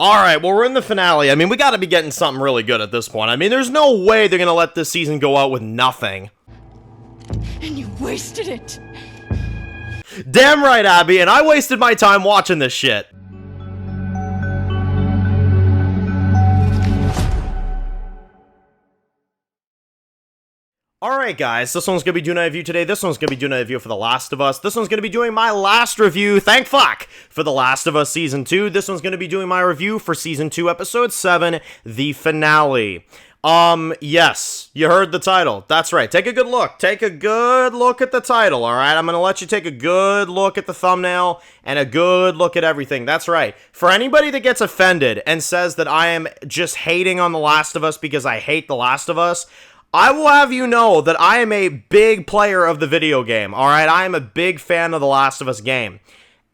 Alright, well, we're in the finale. I mean, we gotta be getting something really good at this point. I mean, there's no way they're gonna let this season go out with nothing. And you wasted it. Damn right, Abby, and I wasted my time watching this shit. Alright guys, this one's gonna be doing a review today. This one's gonna be doing a review for The Last of Us. This one's gonna be doing my last review, thank fuck, for The Last of Us Season 2. This one's gonna be doing my review for Season 2, Episode 7, the finale. Yes, you heard the title. That's right, take a good look. Take a good look at the title, alright? I'm gonna let you take a good look at the thumbnail and a good look at everything. That's right. For anybody that gets offended and says that I am just hating on The Last of Us because I hate The Last of Us, I will have you know that I am a big player of the video game, alright? I am a big fan of The Last of Us game.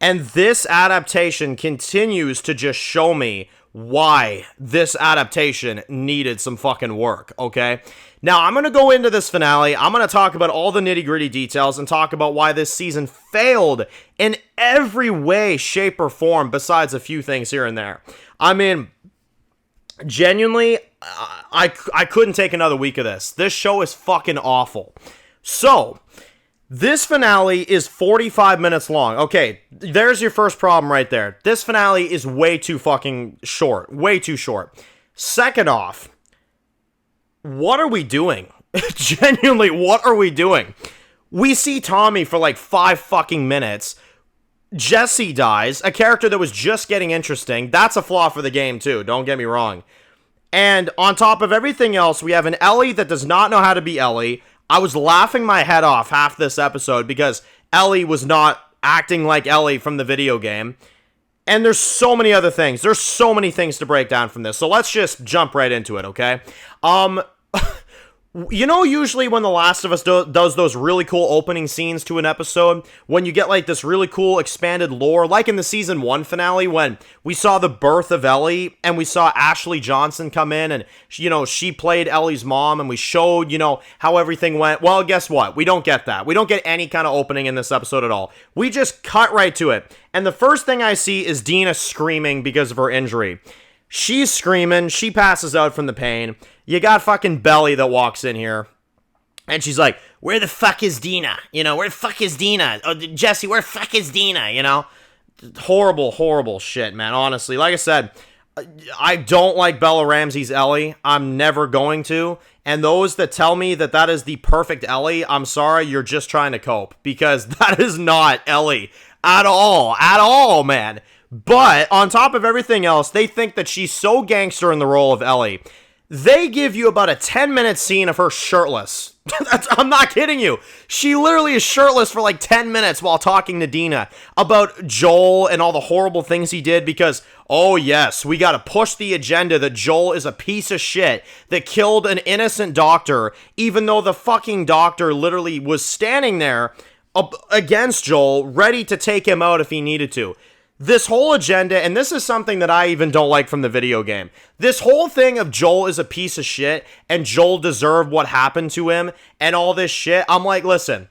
And this adaptation continues to just show me why this adaptation needed some fucking work, okay? Now, I'm gonna go into this finale, I'm gonna talk about all the nitty-gritty details and talk about why this season failed in every way, shape, or form, besides a few things here and there. I mean, genuinely, I couldn't take another week of this. This show is fucking awful. So, this finale is 45 minutes long. Okay, there's your first problem right there. This finale is way too fucking short. Way too short. Second off, what are we doing? Genuinely, what are we doing? We see Tommy for like 5 fucking minutes. Jesse dies, a character that was just getting interesting. That's a flaw for the game too, don't get me wrong. And on top of everything else, we have an Ellie that does not know how to be Ellie. I was laughing my head off half this episode because Ellie was not acting like Ellie from the video game. And there's so many other things. There's so many things to break down from this. So let's just jump right into it, okay? You know, usually when The Last of Us does those really cool opening scenes to an episode, when you get like this really cool expanded lore, like in the Season 1 finale when we saw the birth of Ellie and we saw Ashley Johnson come in and, you know, she played Ellie's mom and we showed, you know, how everything went. Well, guess what? We don't get that. We don't get any kind of opening in this episode at all. We just cut right to it. And the first thing I see is Dina screaming because of her injury. She's screaming, she passes out from the pain. You got fucking Belly that walks in here. And she's like, where the fuck is Dina? You know, where the fuck is Dina? Oh, Jesse, where the fuck is Dina? You know? Horrible, horrible shit, man, honestly. Like I said, I don't like Bella Ramsey's Ellie. I'm never going to. And those that tell me that that is the perfect Ellie, I'm sorry, you're just trying to cope. Because that is not Ellie at all, man. But, on top of everything else, they think that she's so gangster in the role of Ellie. They give you about a 10-minute scene of her shirtless. I'm not kidding you. She literally is shirtless for like 10 minutes while talking to Dina about Joel and all the horrible things he did because, oh yes, we gotta push the agenda that Joel is a piece of shit that killed an innocent doctor, even though the fucking doctor literally was standing there against Joel, ready to take him out if he needed to. This whole agenda, and this is something that I even don't like from the video game, this whole thing of Joel is a piece of shit, and Joel deserved what happened to him, and all this shit, I'm like, listen,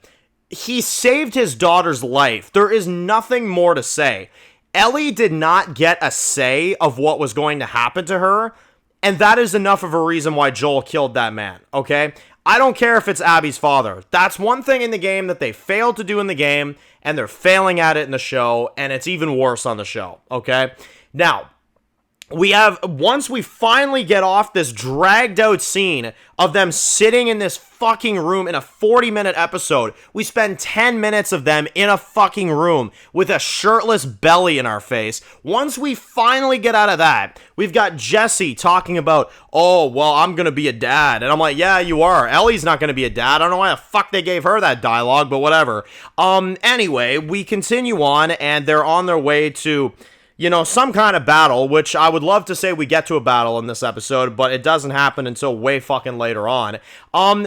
he saved his daughter's life. There is nothing more to say. Ellie did not get a say of what was going to happen to her, and that is enough of a reason why Joel killed that man, okay? I don't care if it's Abby's father. That's one thing in the game that they failed to do in the game, and they're failing at it in the show, and it's even worse on the show, okay? Now, once we finally get off this dragged out scene of them sitting in this fucking room in a 40-minute episode, we spend 10 minutes of them in a fucking room with a shirtless Belly in our face. Once we finally get out of that, we've got Jesse talking about, oh, well, I'm gonna be a dad. And I'm like, yeah, you are. Ellie's not gonna be a dad. I don't know why the fuck they gave her that dialogue, but whatever. Anyway, we continue on, and they're on their way to, you know, some kind of battle, which I would love to say we get to a battle in this episode, but it doesn't happen until way fucking later on.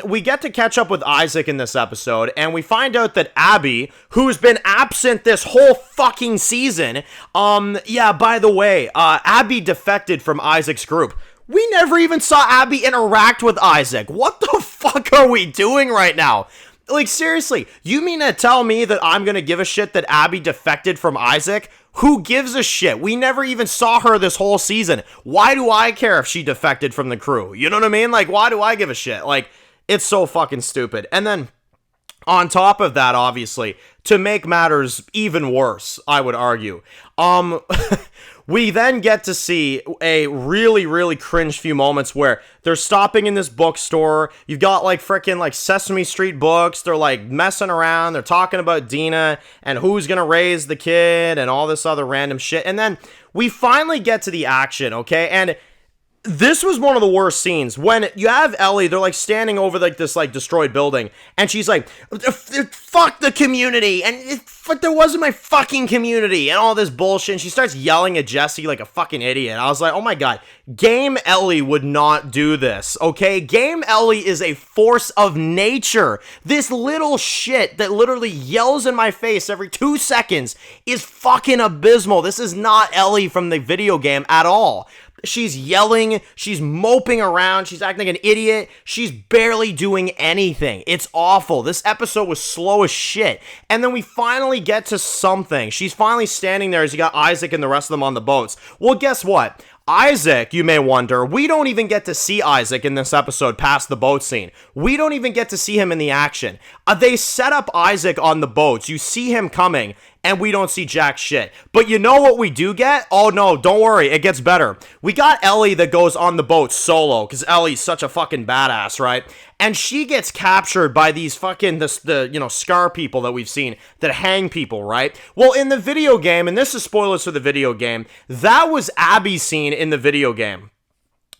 We get to catch up with Isaac in this episode, and we find out that Abby, who's been absent this whole fucking season, yeah, by the way, Abby defected from Isaac's group. We never even saw Abby interact with Isaac. What the fuck are we doing right now? Like, seriously, you mean to tell me that I'm gonna give a shit that Abby defected from Isaac? Who gives a shit? We never even saw her this whole season. Why do I care if she defected from the crew? You know what I mean? Like, why do I give a shit? Like, it's so fucking stupid. And then, on top of that, obviously, to make matters even worse, I would argue, we then get to see a really, really cringe few moments where they're stopping in this bookstore. You've got like freaking like Sesame Street books. They're like messing around. They're talking about Dina and who's gonna raise the kid and all this other random shit. And then we finally get to the action, okay? And this was one of the worst scenes when you have Ellie. They're like standing over like this like destroyed building, and she's like, "Fuck the community," and there wasn't my fucking community, and all this bullshit. And she starts yelling at Jesse like a fucking idiot. I was like, "Oh my god, Game Ellie would not do this." Okay, Game Ellie is a force of nature. This little shit that literally yells in my face every 2 seconds is fucking abysmal. This is not Ellie from the video game at all. She's yelling, she's moping around, she's acting like an idiot, she's barely doing anything. It's awful. This episode was slow as shit. And then we finally get to something. She's finally standing there as you got Isaac and the rest of them on the boats. Well, guess what? Isaac, you may wonder, we don't even get to see Isaac in this episode past the boat scene. We don't even get to see him in the action. They set up Isaac on the boats. You see him coming, and we don't see jack shit. But you know what we do get? Oh no, don't worry, it gets better. We got Ellie that goes on the boat solo, because Ellie's such a fucking badass, right? And she gets captured by these fucking, the Scar people that we've seen, that hang people, right? Well, in the video game, and this is spoilers for the video game, that was Abby's scene in the video game.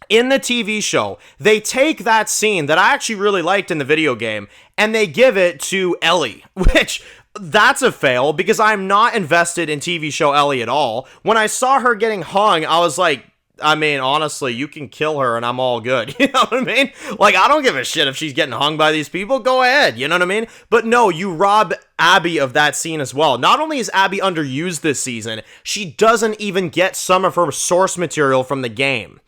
In the TV show, they take that scene that I actually really liked in the video game, and they give it to Ellie, which... that's a fail, because I'm not invested in TV show Ellie at all. When I saw her getting hung, I was like, I mean, honestly, you can kill her and I'm all good. You know what I mean? Like, I don't give a shit if she's getting hung by these people. Go ahead. You know what I mean? But no, you rob Abby of that scene as well. Not only is Abby underused this season, she doesn't even get some of her source material from the game.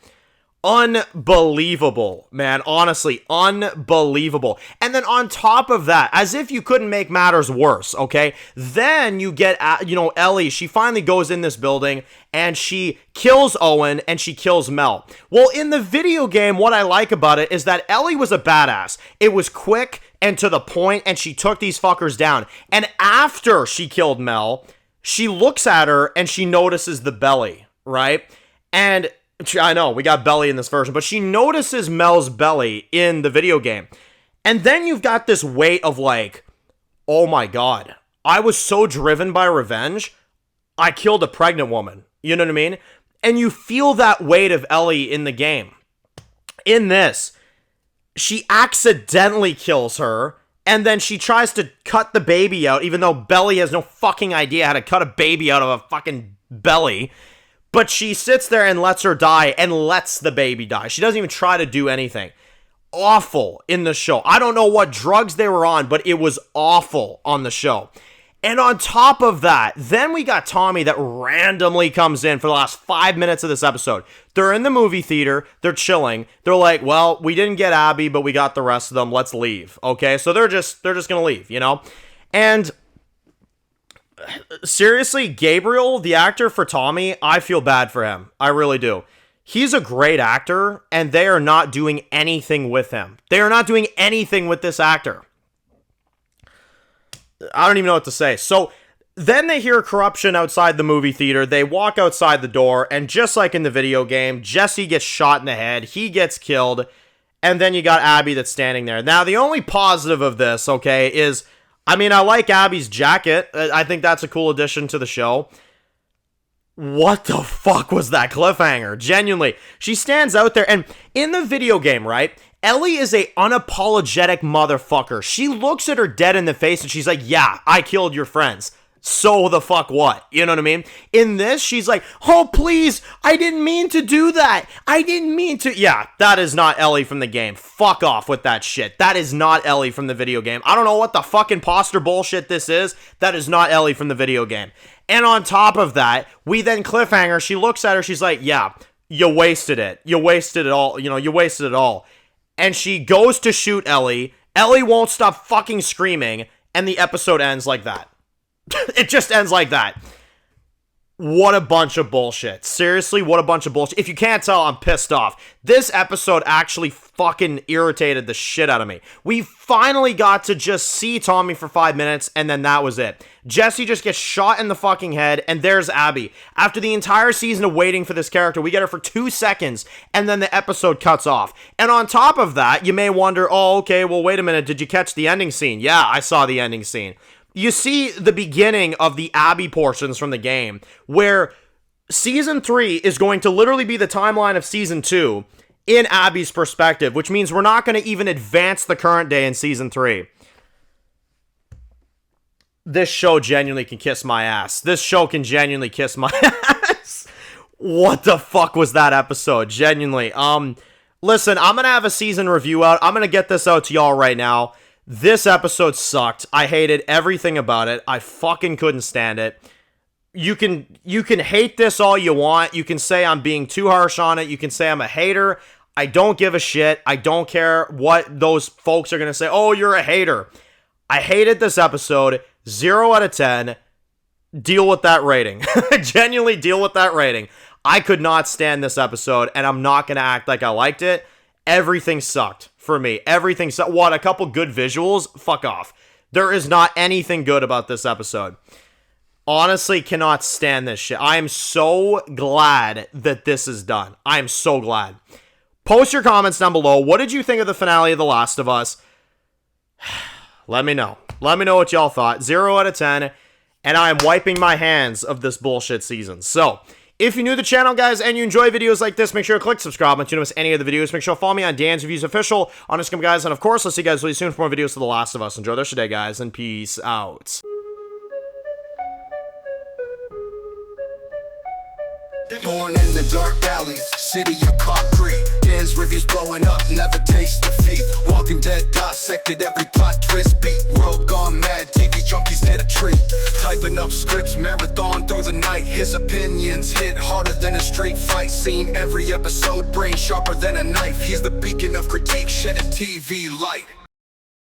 Unbelievable, man. Honestly, unbelievable. And then on top of that, as if you couldn't make matters worse, okay? Then you get, Ellie, she finally goes in this building and she kills Owen and she kills Mel. Well, in the video game, what I like about it is that Ellie was a badass. It was quick and to the point, and she took these fuckers down. And after she killed Mel, she looks at her and she notices the belly, right? And I know, we got belly in this version, but she notices Mel's belly in the video game. And then you've got this weight of like, oh my god, I was so driven by revenge, I killed a pregnant woman. You know what I mean? And you feel that weight of Ellie in the game. In this, she accidentally kills her, and then she tries to cut the baby out, even though Belly has no fucking idea how to cut a baby out of a fucking belly. But she sits there and lets her die and lets the baby die. She doesn't even try to do anything. Awful in the show. I don't know what drugs they were on, but it was awful on the show. And on top of that, then we got Tommy that randomly comes in for the last 5 minutes of this episode. They're in the movie theater. They're chilling. They're like, well, we didn't get Abby, but we got the rest of them. Let's leave. Okay, so they're just going to leave, you know? And... seriously, Gabriel, the actor for Tommy, I feel bad for him. I really do. He's a great actor, and they are not doing anything with him. They are not doing anything with this actor. I don't even know what to say. So, then they hear corruption outside the movie theater. They walk outside the door, and just like in the video game, Jesse gets shot in the head. He gets killed, and then you got Abby that's standing there. Now, the only positive of this, okay, is... I mean, I like Abby's jacket. I think that's a cool addition to the show. What the fuck was that cliffhanger? Genuinely. She stands out there, and in the video game, right, Ellie is a unapologetic motherfucker. She looks at her dead in the face, and she's like, yeah, I killed your friends. So the fuck what? You know what I mean? In this, she's like, oh, please, I didn't mean to do that. I didn't mean to. Yeah, that is not Ellie from the game. Fuck off with that shit. That is not Ellie from the video game. I don't know what the fuck imposter bullshit this is. That is not Ellie from the video game. And on top of that, we then cliffhanger. She looks at her. She's like, yeah, you wasted it. You wasted it all. You know, you wasted it all. And she goes to shoot Ellie. Ellie won't stop fucking screaming. And the episode ends like that. It just ends like that. What a bunch of bullshit. Seriously, what a bunch of bullshit. If you can't tell, I'm pissed off. This episode actually fucking irritated the shit out of me. We finally got to just see Tommy for 5 minutes, and then that was it. Jesse just gets shot in the fucking head, and there's Abby. After the entire season of waiting for this character, we get her for 2 seconds, and then the episode cuts off. And on top of that, you may wonder, oh, okay, well, wait a minute, did you catch the ending scene? Yeah, I saw the ending scene. You see the beginning of the Abby portions from the game, where Season 3 is going to literally be the timeline of Season 2 in Abby's perspective, which means we're not going to even advance the current day in Season 3. This show genuinely can kiss my ass. This show can genuinely kiss my ass. What the fuck was that episode? Genuinely. Listen, I'm going to have a season review out. I'm going to get this out to y'all right now. This episode sucked. I hated everything about it. I fucking couldn't stand it. You can hate this all you want. You can say I'm being too harsh on it. You can say I'm a hater. I don't give a shit. I don't care what those folks are going to say. Oh, you're a hater. I hated this episode. 0 out of 10. Deal with that rating. Genuinely deal with that rating. I could not stand this episode, and I'm not going to act like I liked it. Everything sucked for me. Everything sucked. What, a couple good visuals? Fuck off. There is not anything good about this episode. Honestly, cannot stand this shit. I am so glad that this is done. I am so glad. Post your comments down below. What did you think of the finale of The Last of Us? Let me know. Let me know what y'all thought. 0 out of 10. And I am wiping my hands of this bullshit season. So, if you're new to the channel, guys, and you enjoy videos like this, make sure to click subscribe so you don't miss any of the videos. Make sure to follow me on Dan's Reviews Official on Instagram, guys. And, of course, I'll see you guys really soon for more videos of The Last of Us. Enjoy the rest of your day, guys, and peace out. Born in the dark alleys, city of concrete. Dan's reviews blowing up, never taste defeat. Walking Dead dissected every plot twist beat. World gone mad, TV junkies hit a treat. Typing up scripts, marathon through the night. His opinions hit harder than a street fight scene. Every episode, brain sharper than a knife. He's the beacon of critique, shedding TV light.